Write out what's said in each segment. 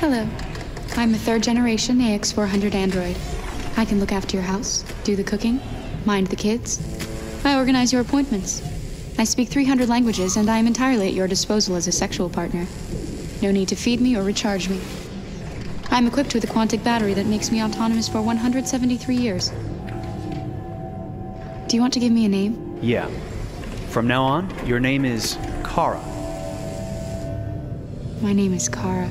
Hello. I'm a third-generation AX400 android. I can look after your house, do the cooking, mind the kids. I organize your appointments. I speak 300 languages, and I am entirely at your disposal as a sexual partner. No need to feed me or recharge me. I'm equipped with a quantic battery that makes me autonomous for 173 years. Do you want to give me a name? Yeah. From now on, your name is Kara. My name is Kara.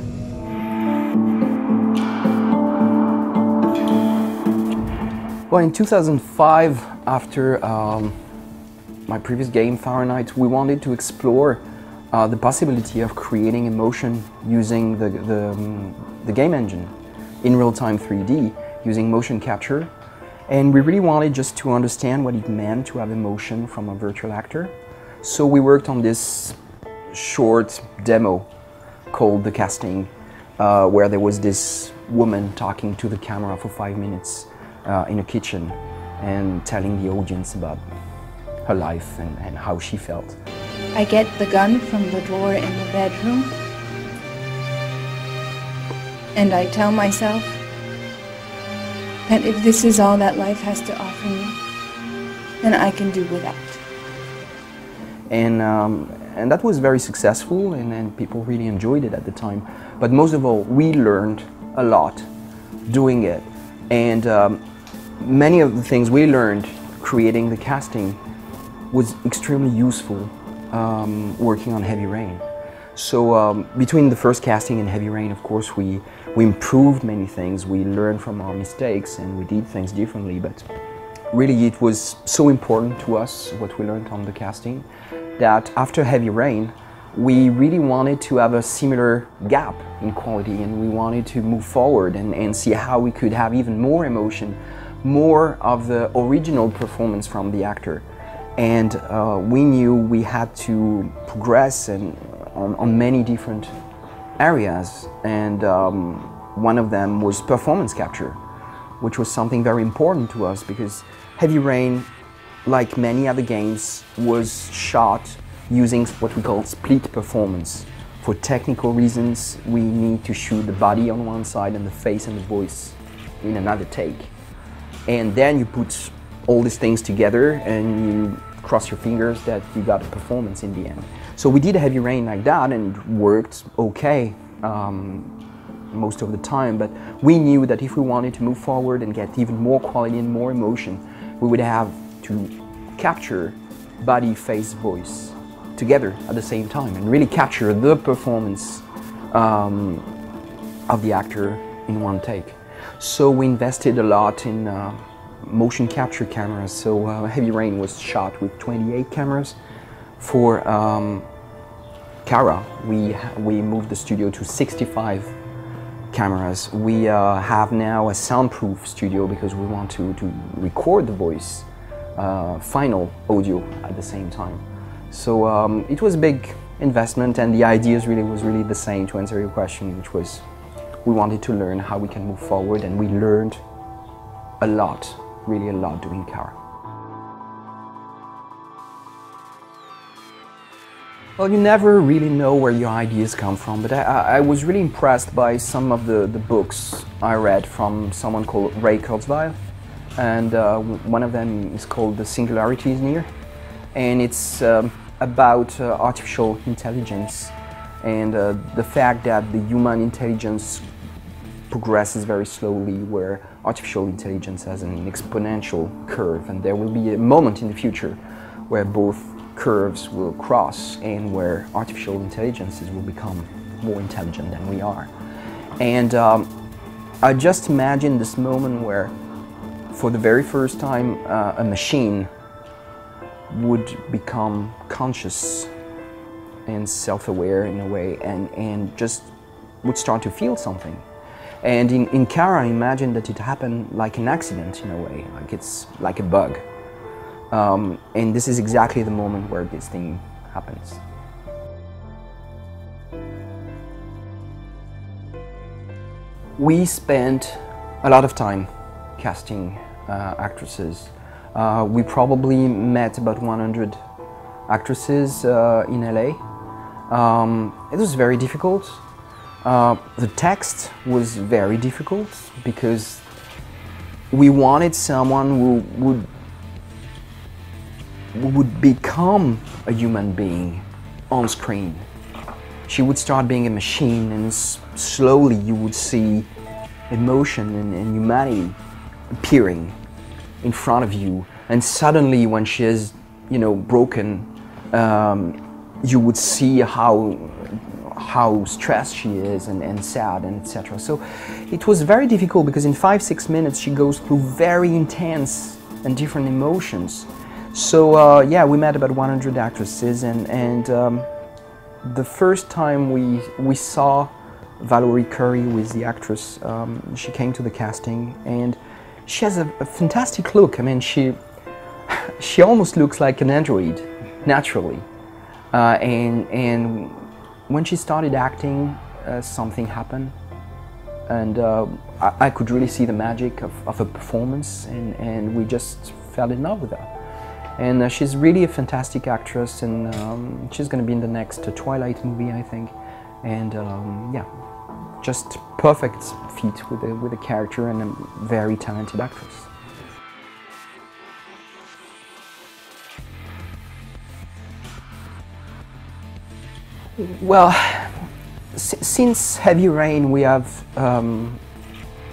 Well, in 2005, after my previous game, Fahrenheit, we wanted to explore the possibility of creating emotion using the game engine in real-time 3D, using motion capture. And we really wanted just to understand what it meant to have emotion from a virtual actor. So we worked on this short demo called The Casting, where there was this woman talking to the camera for 5 minutes in a kitchen and telling the audience about her life and how she felt. I get the gun from the drawer in the bedroom, and I tell myself that if this is all that life has to offer me, then I can do without. And that was very successful, and people really enjoyed it at the time. But most of all, we learned a lot doing it. And many of the things we learned creating The Casting was extremely useful working on Heavy Rain. So between the first casting and Heavy Rain, of course, we improved many things. We learned from our mistakes and we did things differently. But really, it was so important to us, what we learned on The Casting, that after Heavy Rain, we really wanted to have a similar gap in quality, and we wanted to move forward and see how we could have even more emotion, more of the original performance from the actor. And we knew we had to progress on many different areas, and one of them was performance capture, which was something very important to us because Heavy Rain, like many other games, was shot using what we call split performance. For technical reasons, we need to shoot the body on one side and the face and the voice in another take. And then you put all these things together and you cross your fingers that you got a performance in the end. So we did Heavy Rain like that, and it worked okay most of the time, but we knew that if we wanted to move forward and get even more quality and more emotion, we would have to capture body, face, voice together at the same time and really capture the performance of the actor in one take. So we invested a lot in motion capture cameras. So Heavy Rain was shot with 28 cameras. For Kara, we moved the studio to 65 cameras. We have now a soundproof studio because we want to record the voice, final audio at the same time. So it was a big investment, and the ideas was really the same, to answer your question, which was we wanted to learn how we can move forward, and we learned a lot, really a lot doing Kara. Well, you never really know where your ideas come from, but I was really impressed by some of the books I read from someone called Ray Kurzweil, and one of them is called The Singularity is Near, and it's about artificial intelligence and the fact that the human intelligence progresses very slowly, where artificial intelligence has an exponential curve, and there will be a moment in the future where both curves will cross and where artificial intelligences will become more intelligent than we are. And I just imagine this moment where for the very first time a machine would become conscious and self-aware in a way, and just would start to feel something. And in Kara, I imagine that it happened like an accident in a way, like it's like a bug. And this is exactly the moment where this thing happens. We spent a lot of time casting actresses. We probably met about 100 actresses in LA. It was very difficult The text was very difficult because we wanted someone who would become a human being on screen. She would start being a machine, and slowly you would see emotion and humanity appearing in front of you. And suddenly, when she is, broken, you would see how stressed she is and sad and etc. So it was very difficult because in 5-6 minutes she goes through very intense and different emotions. So yeah, we met about 100 actresses, and the first time we saw Valerie Curry with the actress, she came to the casting, and she has a fantastic look. I mean, she almost looks like an android naturally, and when she started acting, something happened, and I could really see the magic of her performance, and we just fell in love with her. And she's really a fantastic actress, and she's going to be in the next Twilight movie, I think. And yeah, just perfect fit with the character, and a very talented actress. Well, since Heavy Rain, we have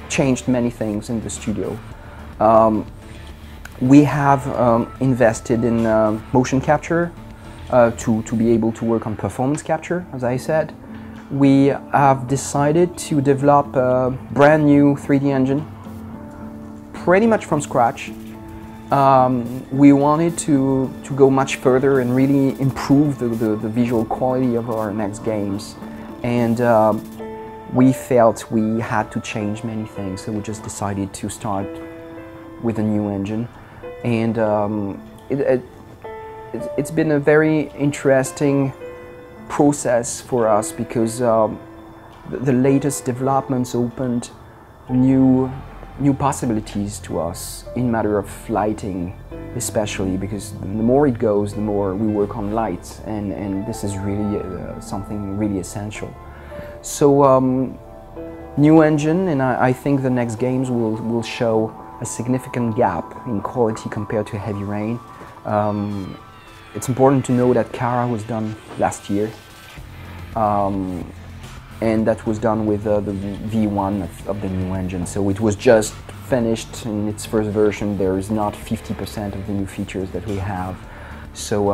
changed many things in the studio. We have invested in motion capture to be able to work on performance capture, as I said. We have decided to develop a brand new 3D engine, pretty much from scratch. We wanted to go much further and really improve the visual quality of our next games. And we felt we had to change many things, so we just decided to start with a new engine. And it's been a very interesting process for us because the latest developments opened new possibilities to us in matter of lighting, especially because the more it goes, the more we work on lights, and this is really something really essential. So new engine, and I think the next games will show a significant gap in quality compared to Heavy Rain. It's important to know that Kara was done last year, and that was done with the V1 of the new engine. So it was just finished in its first version. There is not 50% of the new features that we have. So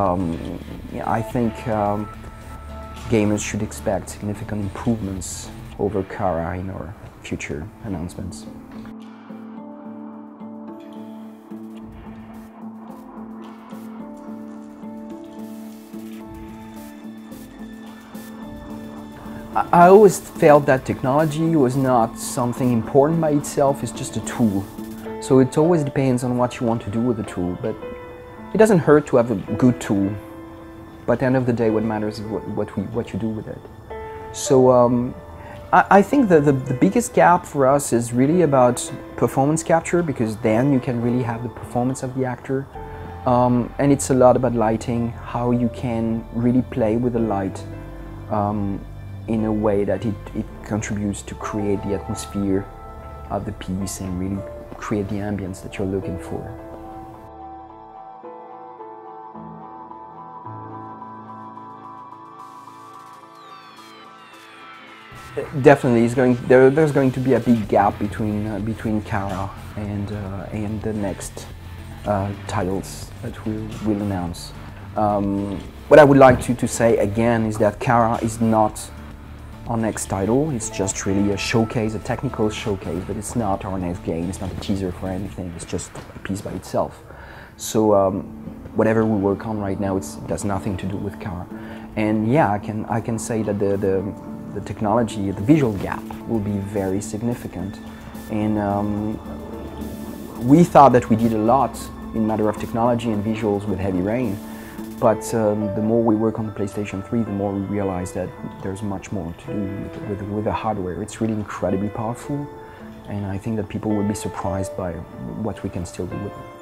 yeah, I think gamers should expect significant improvements over Kara in our future announcements. I always felt that technology was not something important by itself, it's just a tool. So it always depends on what you want to do with the tool, but it doesn't hurt to have a good tool. But at the end of the day, what matters is what you do with it. So I think the biggest gap for us is really about performance capture, because then you can really have the performance of the actor. And it's a lot about lighting, how you can really play with the light in a way that it contributes to create the atmosphere of the piece and really create the ambience that you're looking for. Definitely, there's going to be a big gap between Kara and the next titles that we'll announce. What I would like to say again is that Kara is not our next title. It's just really a showcase, a technical showcase, but it's not our next game. It's not a teaser for anything. It's just a piece by itself. So whatever we work on right now, it has nothing to do with Kara. And yeah, I can say that the technology, the visual gap will be very significant. And we thought that we did a lot in matter of technology and visuals with Heavy Rain. But the more we work on the PlayStation 3, the more we realize that there's much more to do with the hardware. It's really incredibly powerful, and I think that people will be surprised by what we can still do with it.